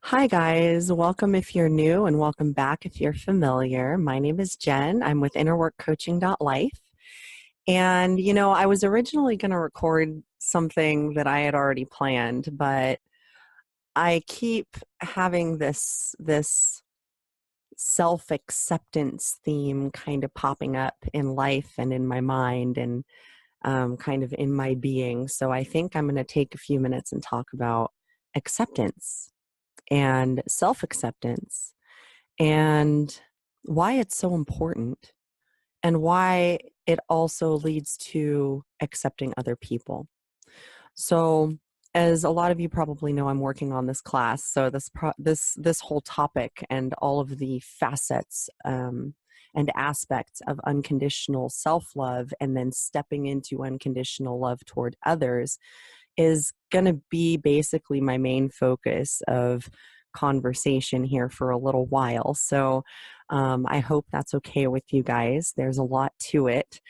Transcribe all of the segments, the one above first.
Hi guys, welcome if you're new and welcome back if you're familiar. My name is Jen. I'm with innerworkcoaching.life. And I was originally going to record something that I had already planned, but I keep having this self-acceptance theme kind of popping up in life and in my mind and kind of in my being. So I think I'm going to take a few minutes and talk about acceptance and self-acceptance and why it's so important and why it also leads to accepting other people. So as a lot of you probably know, I'm working on this class. So this whole topic and all of the facets and aspects of unconditional self-love and then stepping into unconditional love toward others is going to be basically my main focus of conversation here for a little while. So I hope that's okay with you guys. There's a lot to it.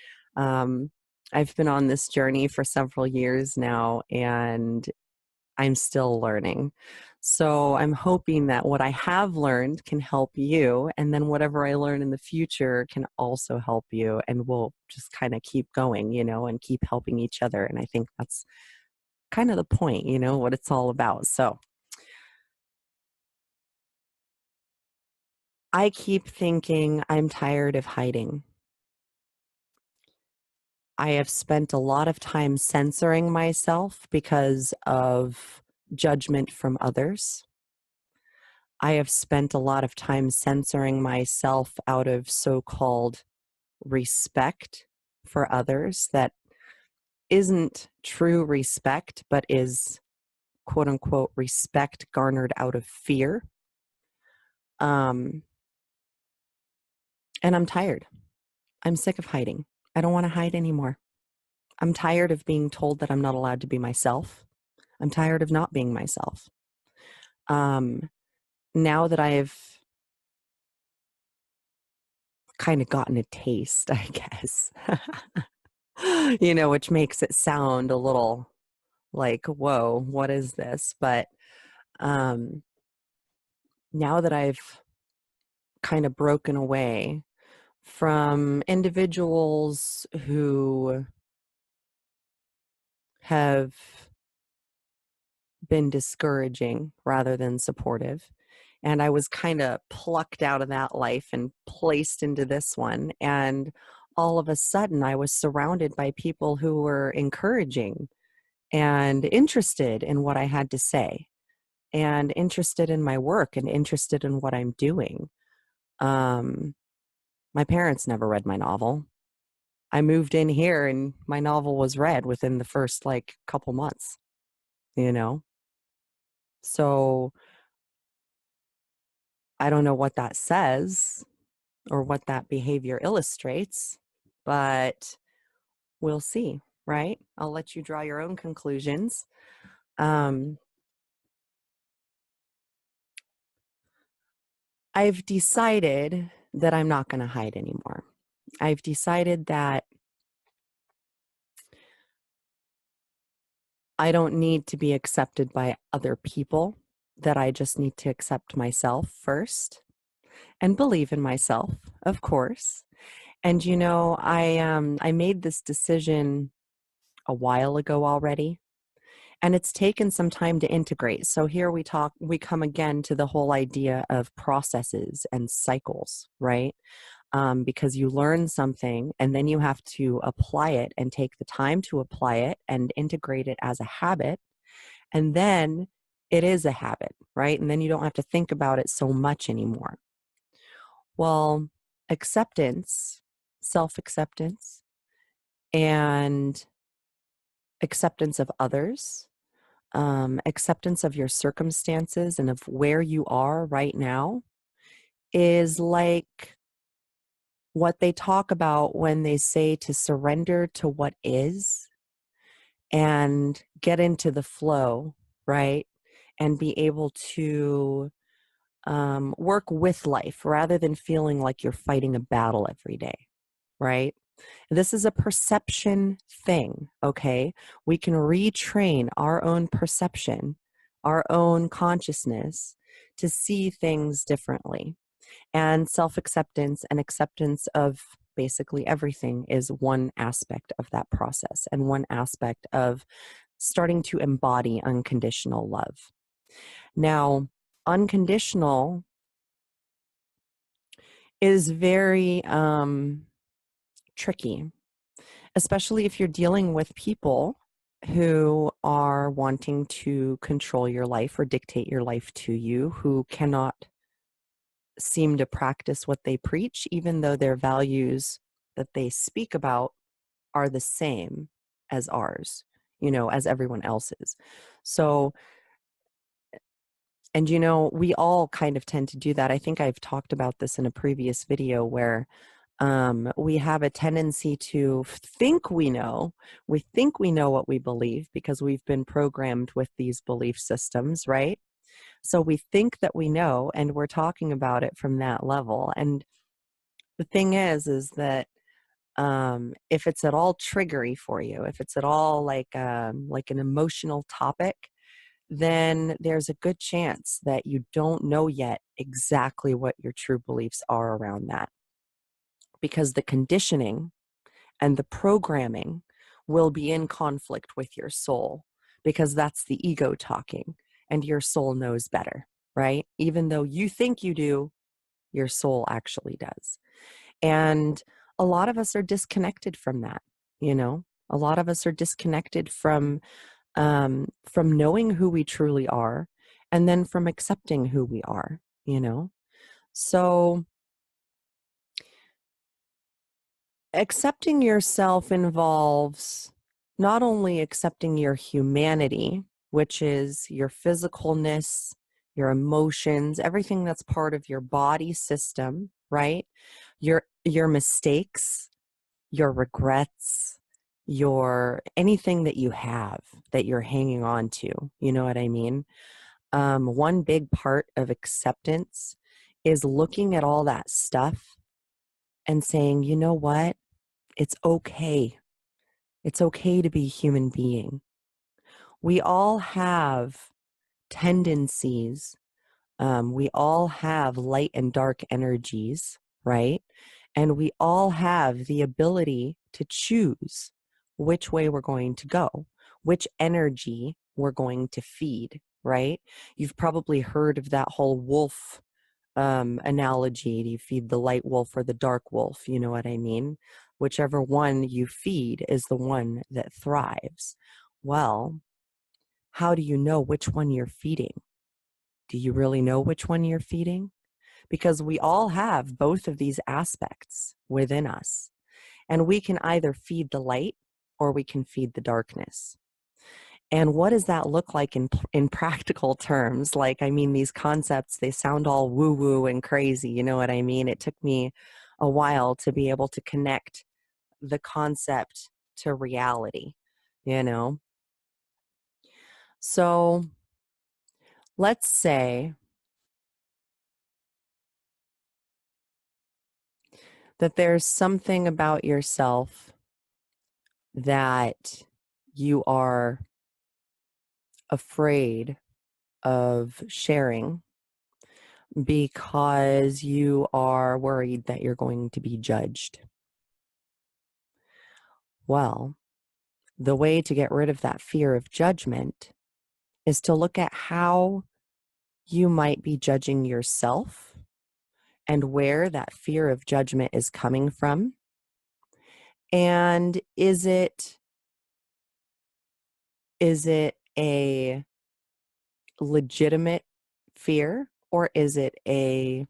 I've been on this journey for several years now, and I'm still learning. So I'm hoping that what I have learned can help you, and then whatever I learn in the future can also help you, and we'll just kind of keep going, and keep helping each other. And I think that's kind of the point, what it's all about. So I keep thinking I'm tired of hiding. I have spent a lot of time censoring myself because of judgment from others. I have spent a lot of time censoring myself out of so-called respect for others that isn't true respect, but is quote unquote respect garnered out of fear. And I'm tired. I'm sick of hiding. I don't want to hide anymore. I'm tired of being told that I'm not allowed to be myself. I'm tired of not being myself. Now that I've kind of gotten a taste, I guess, which makes it sound a little like, whoa, what is this? But now that I've kind of broken away from individuals who have been discouraging rather than supportive, and I was kind of plucked out of that life and placed into this one, and all of a sudden I was surrounded by people who were encouraging and interested in what I had to say and interested in my work and interested in what I'm doing. My parents never read my novel. I moved in here and my novel was read within the first couple months, you know? So I don't know what that says or what that behavior illustrates, but we'll see, right? I'll let you draw your own conclusions. I've decided that I'm not going to hide anymore. I've decided that I don't need to be accepted by other people, that I just need to accept myself first and believe in myself, of course. And I made this decision a while ago already, and it's taken some time to integrate. So here we come again to the whole idea of processes and cycles, right? Because you learn something and then you have to apply it and take the time to apply it and integrate it as a habit. And then it is a habit, right? And then you don't have to think about it so much anymore. Well, acceptance, self-acceptance, and acceptance of others, acceptance of your circumstances and of where you are right now is like what they talk about when they say to surrender to what is and get into the flow, right? And be able to work with life rather than feeling like you're fighting a battle every day. right? This is a perception thing, okay? We can retrain our own perception, our own consciousness to see things differently. And self-acceptance and acceptance of basically everything is one aspect of that process and one aspect of starting to embody unconditional love. Now, unconditional is very tricky, especially if you're dealing with people who are wanting to control your life or dictate your life to you, who cannot seem to practice what they preach, even though their values that they speak about are the same as ours, you know, as everyone else's. So, and you know, we all kind of tend to do that. I think I've talked about this in a previous video where we have a tendency to think we know. We think we know what we believe because we've been programmed with these belief systems, right? So we think that we know, and we're talking about it from that level. And the thing is that if it's at all triggery for you, if it's at all like an emotional topic, then there's a good chance that you don't know yet exactly what your true beliefs are around that, because the conditioning and the programming will be in conflict with your soul, because that's the ego talking, and your soul knows better, right? Even though you think you do, your soul actually does. And a lot of us are disconnected from that, you know? A lot of us are disconnected from knowing who we truly are, and then from accepting who we are, you know? So accepting yourself involves not only accepting your humanity, which is your physicalness, your emotions, everything that's part of your body system, right? Your mistakes, your regrets, your anything that you have that you're hanging on to, you know what I mean? One big part of acceptance is looking at all that stuff and saying, you know what? It's okay. It's okay to be a human being. We all have tendencies. We all have light and dark energies, right? And we all have the ability to choose which way we're going to go, which energy we're going to feed, right? You've probably heard of that whole wolf analogy. Do you feed the light wolf or the dark wolf? You know what I mean? Whichever one you feed is the one that thrives. Well, how do you know which one you're feeding? Do you really know which one you're feeding? Because we all have both of these aspects within us, and we can either feed the light or we can feed the darkness. And what does that look like in practical terms? Like, I mean, these concepts, they sound all woo-woo and crazy, you know what I mean? It took me a while to be able to connect the concept to reality, you know? So let's say that there's something about yourself that you are afraid of sharing because you are worried that you're going to be judged. Well, the way to get rid of that fear of judgment is to look at how you might be judging yourself and where that fear of judgment is coming from. And is it a legitimate fear, or is it a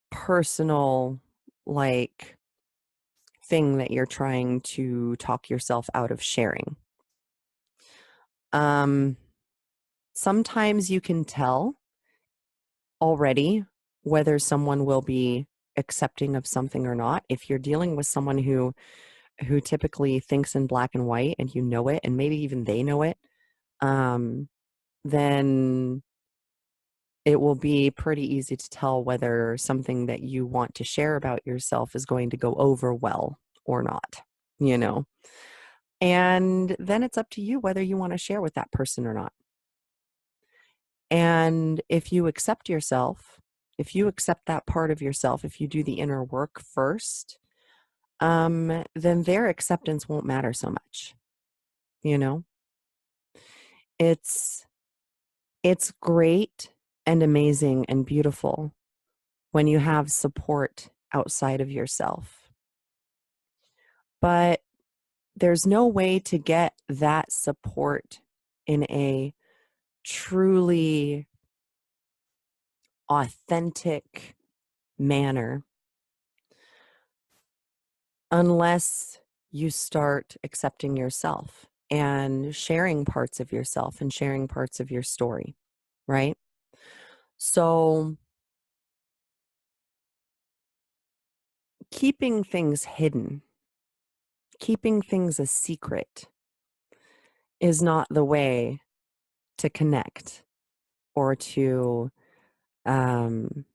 personal, like, thing that you're trying to talk yourself out of sharing? Um, Sometimes you can tell already whether someone will be accepting of something or not. If you're dealing with someone who typically thinks in black and white, and you know it, and maybe even they know it, then it will be pretty easy to tell whether something that you want to share about yourself is going to go over well or not, you know? And then it's up to you whether you want to share with that person or not. And if you accept yourself, if you accept that part of yourself, if you do the inner work first, then their acceptance won't matter so much. You know, it's it's great and amazing and beautiful when you have support outside of yourself. But there's no way to get that support in a truly authentic manner unless you start accepting yourself and sharing parts of yourself and sharing parts of your story, right? So keeping things hidden, keeping things a secret is not the way to connect or um,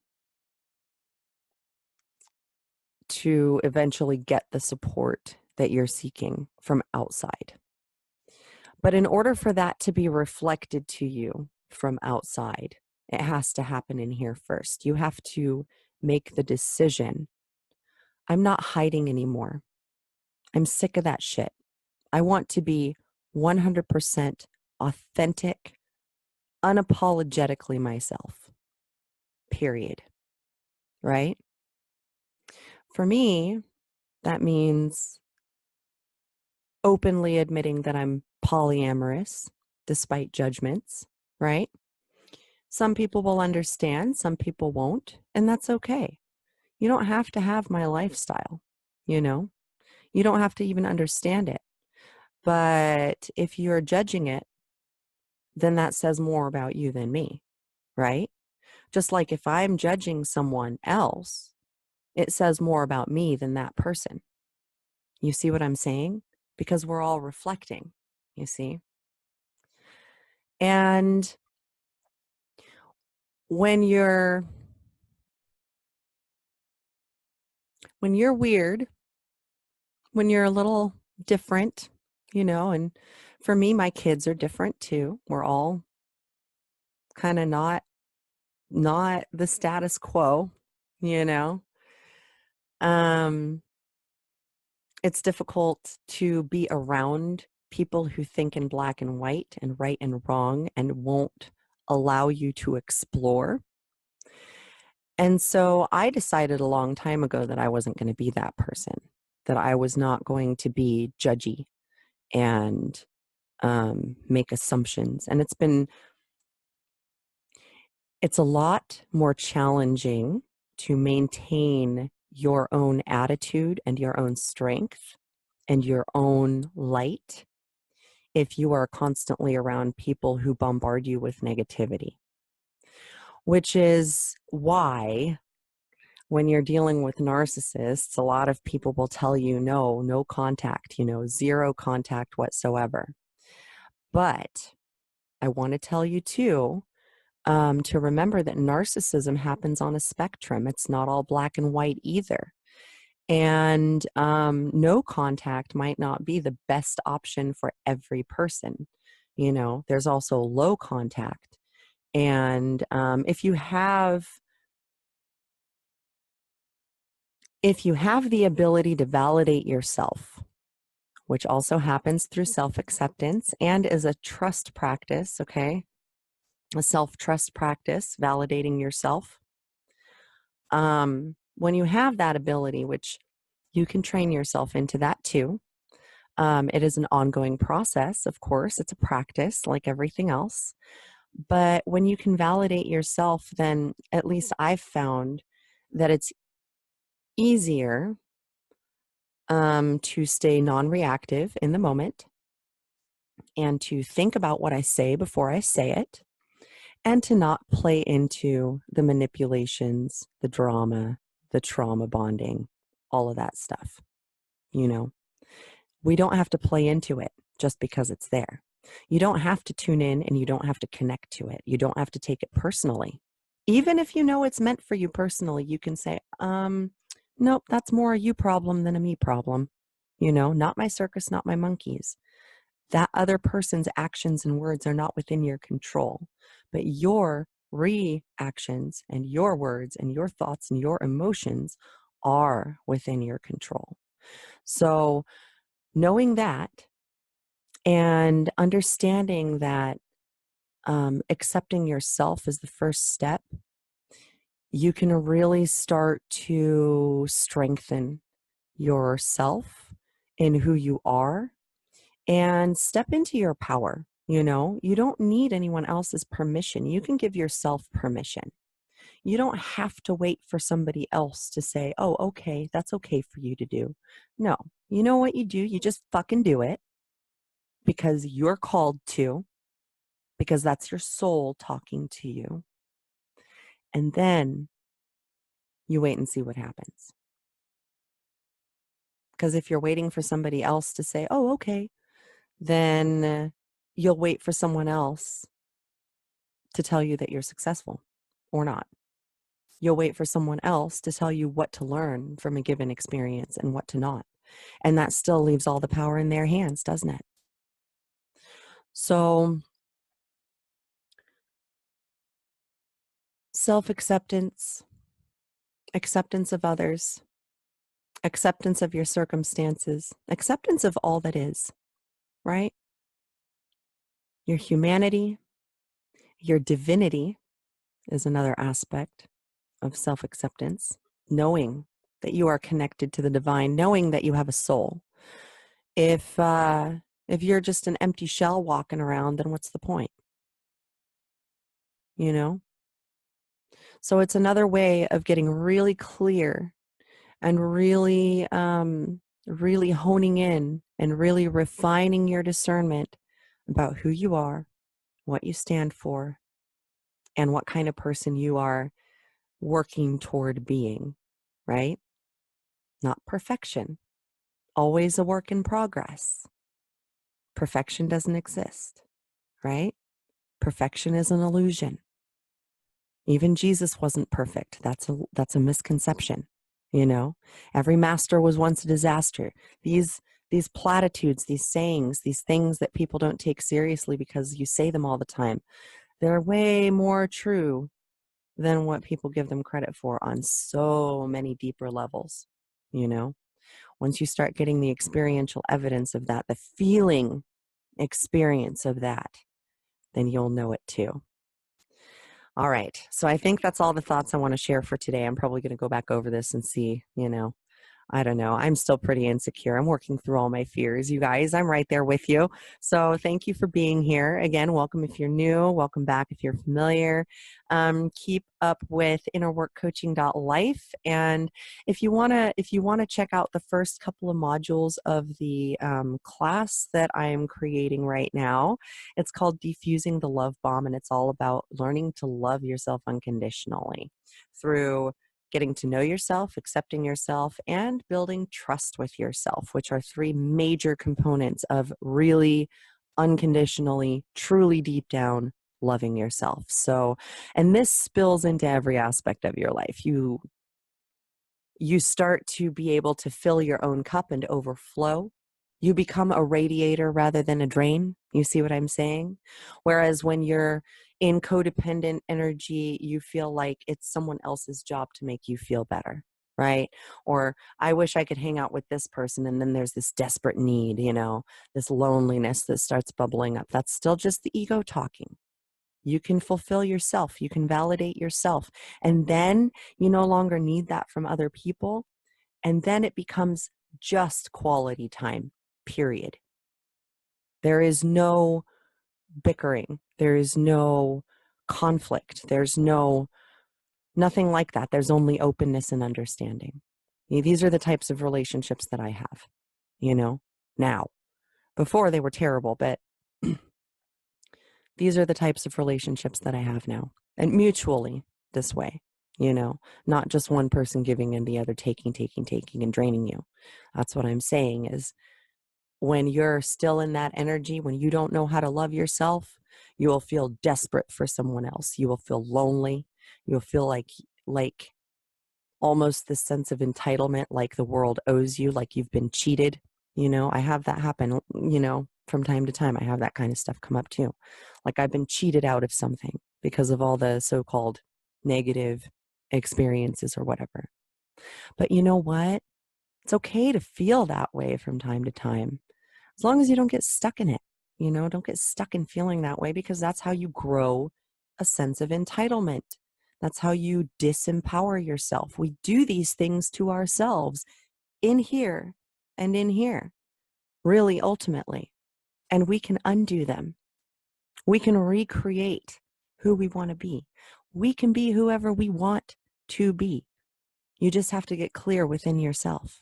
to eventually get the support that you're seeking from outside. But in order for that to be reflected to you from outside, it has to happen in here first. You have to make the decision. I'm not hiding anymore. I'm sick of that shit. I want to be 100% authentic, unapologetically myself. Period. Right? For me, that means openly admitting that I'm polyamorous despite judgments, right? Some people will understand, some people won't, and that's okay. You don't have to have my lifestyle, you know? You don't have to even understand it. But if you're judging it, then that says more about you than me, right? Just like if I'm judging someone else, it says more about me than that person. You see what I'm saying? Because we're all reflecting, you see? And when you're weird, when you're a little different, you know, and for me, my kids are different too. We're all kind of not the status quo, you know. Um, it's difficult to be around people who think in black and white and right and wrong and won't allow you to explore. And so I decided a long time ago that I wasn't going to be that person, that I was not going to be judgy and make assumptions. And it's a lot more challenging to maintain your own attitude and your own strength and your own light if you are constantly around people who bombard you with negativity, which is why when you're dealing with narcissists, a lot of people will tell you, no contact, zero contact whatsoever. But I want to tell you too, to remember that narcissism happens on a spectrum. It's not all black and white either. And no contact might not be the best option for every person. There's also low contact. And if you have the ability to validate yourself, which also happens through self-acceptance and is a trust practice, okay? A self-trust practice, validating yourself. When you have that ability, which you can train yourself into that too, it is an ongoing process, of course. It's a practice like everything else. But when you can validate yourself, then at least I've found that it's easier to stay non-reactive in the moment and to think about what I say before I say it and to not play into the manipulations, the drama, the trauma bonding, all of that stuff. We don't have to play into it just because it's there. You don't have to tune in and you don't have to connect to it. You don't have to take it personally. Even if you know it's meant for you personally, you can say, nope, that's more a you problem than a me problem. Not my circus, not my monkeys. That other person's actions and words are not within your control, but your reactions and your words and your thoughts and your emotions are within your control. So knowing that and understanding that accepting yourself is the first step, you can really start to strengthen yourself in who you are and step into your power. You don't need anyone else's permission. You can give yourself permission. You don't have to wait for somebody else to say, oh, okay, that's okay for you to do. No, you know what you do? You just fucking do it because you're called to, because that's your soul talking to you. And then you wait and see what happens. Because if you're waiting for somebody else to say, oh, okay, then you'll wait for someone else to tell you that you're successful or not. You'll wait for someone else to tell you what to learn from a given experience and what to not. And that still leaves all the power in their hands, doesn't it? So, self-acceptance, acceptance of others, acceptance of your circumstances, acceptance of all that is, right? Your humanity, your divinity is another aspect of self-acceptance, knowing that you are connected to the divine, knowing that you have a soul. If you're just an empty shell walking around, then what's the point? So it's another way of getting really clear and really, really honing in and really refining your discernment about who you are, what you stand for, and what kind of person you are working toward being, right? Not perfection, always a work in progress. Perfection doesn't exist, right? Perfection is an illusion. Even Jesus wasn't perfect. That's a misconception. Every master was once a disaster. These platitudes, these sayings, these things that people don't take seriously because you say them all the time, they're way more true than what people give them credit for on so many deeper levels. Once you start getting the experiential evidence of that, the feeling experience of that, then you'll know it too. All right. So I think that's all the thoughts I want to share for today. I'm probably going to go back over this and see, I don't know. I'm still pretty insecure. I'm working through all my fears. You guys, I'm right there with you. So thank you for being here. Again, welcome if you're new. Welcome back if you're familiar. Keep up with innerworkcoaching.life. And if you want to check out the first couple of modules of the class that I am creating right now, it's called Defusing the Love Bomb. And it's all about learning to love yourself unconditionally through getting to know yourself, accepting yourself, and building trust with yourself, which are three major components of really unconditionally, truly deep down loving yourself. So, and this spills into every aspect of your life. You start to be able to fill your own cup and overflow. You become a radiator rather than a drain. You see what I'm saying? Whereas when you're in codependent energy, you feel like it's someone else's job to make you feel better, right? Or I wish I could hang out with this person, and then there's this desperate need, this loneliness that starts bubbling up. That's still just the ego talking. You can fulfill yourself. You can validate yourself. And then you no longer need that from other people. And then it becomes just quality time, period. There is no bickering. There is no conflict. There's nothing like that. There's only openness and understanding. These are the types of relationships that I have, now. Before they were terrible, but these are the types of relationships that I have now. And mutually this way, not just one person giving and the other taking and draining you. That's what I'm saying is when you're still in that energy, when you don't know how to love yourself, you will feel desperate for someone else. You will feel lonely. You'll feel like almost this sense of entitlement, like the world owes you, like you've been cheated. I have that happen, from time to time. I have that kind of stuff come up too. Like I've been cheated out of something because of all the so-called negative experiences or whatever. But you know what? It's okay to feel that way from time to time, as long as you don't get stuck in it. Don't get stuck in feeling that way, because that's how you grow a sense of entitlement. That's how you disempower yourself. We do these things to ourselves in here and in here, really, ultimately. And we can undo them. We can recreate who we want to be. We can be whoever we want to be. You just have to get clear within yourself.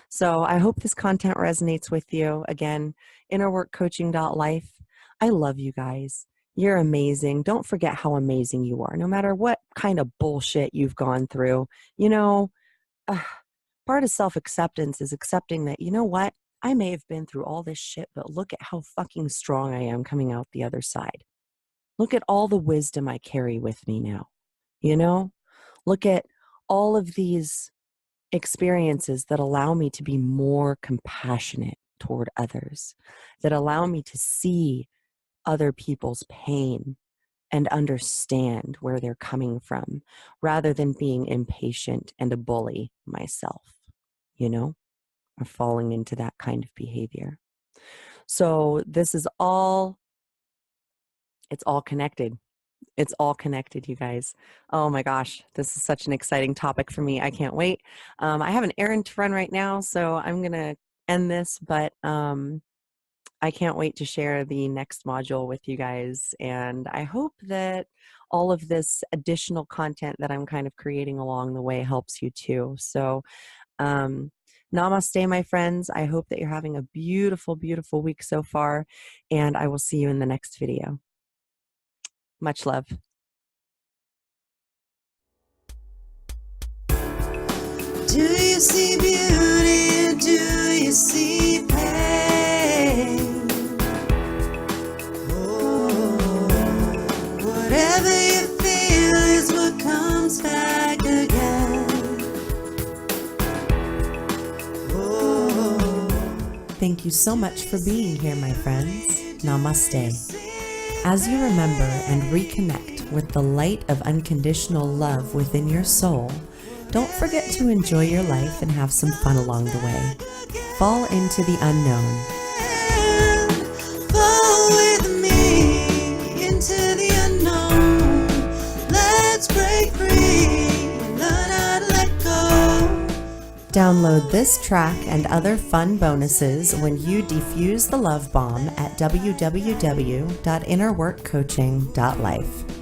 So I hope this content resonates with you. Again, innerworkcoaching.life. I love you guys. You're amazing. Don't forget how amazing you are, no matter what kind of bullshit you've gone through. Part of self-acceptance is accepting that, you know what? I may have been through all this shit, but look at how fucking strong I am coming out the other side. Look at all the wisdom I carry with me now. Look at all of these experiences that allow me to be more compassionate toward others, that allow me to see other people's pain and understand where they're coming from, rather than being impatient and a bully myself, or falling into that kind of behavior. So this is it's all connected. It's all connected, you guys. Oh my gosh, this is such an exciting topic for me. I can't wait. I have an errand to run right now, so I'm going to end this, but I can't wait to share the next module with you guys. And I hope that all of this additional content that I'm kind of creating along the way helps you too. So namaste, my friends. I hope that you're having a beautiful, beautiful week so far, and I will see you in the next video. Much love. Do you see beauty or do you see pain? Oh, whatever you feel is what comes back again. Oh. Thank you so much for being here, my friends. Namaste. As you remember and reconnect with the light of unconditional love within your soul, don't forget to enjoy your life and have some fun along the way. Fall into the unknown. Fall with me into the unknown. Let's break free and learn how to let go. Download this track and other fun bonuses when you defuse the love bomb at www.innerworkcoaching.life.